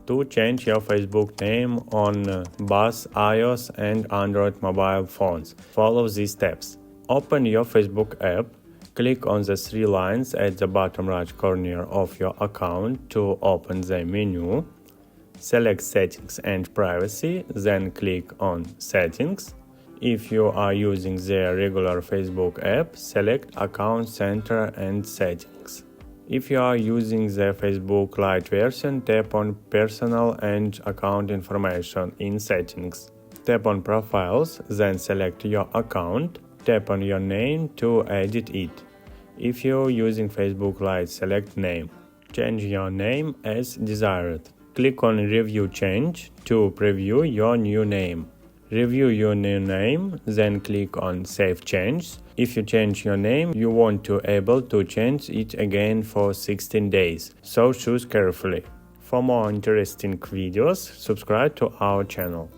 To change your Facebook name on both iOS and Android mobile phones, follow these steps. Open your Facebook app. Click on the three lines at the bottom right corner of your account to open the menu. Select Settings and Privacy, then click on Settings. If you are using the regular Facebook app, select Account Center and Settings. If you are using the Facebook Lite version, tap on Personal and Account Information in Settings. Tap on Profiles, then select your account. Tap on your name to edit it. If you're using Facebook Lite, select Name. Change your name as desired. Click on Review Change to preview your new name. Review your new name, then click on Save Changes. If you change your name, you won't be able to change it again for 16 days, so choose carefully. For more interesting videos, subscribe to our channel.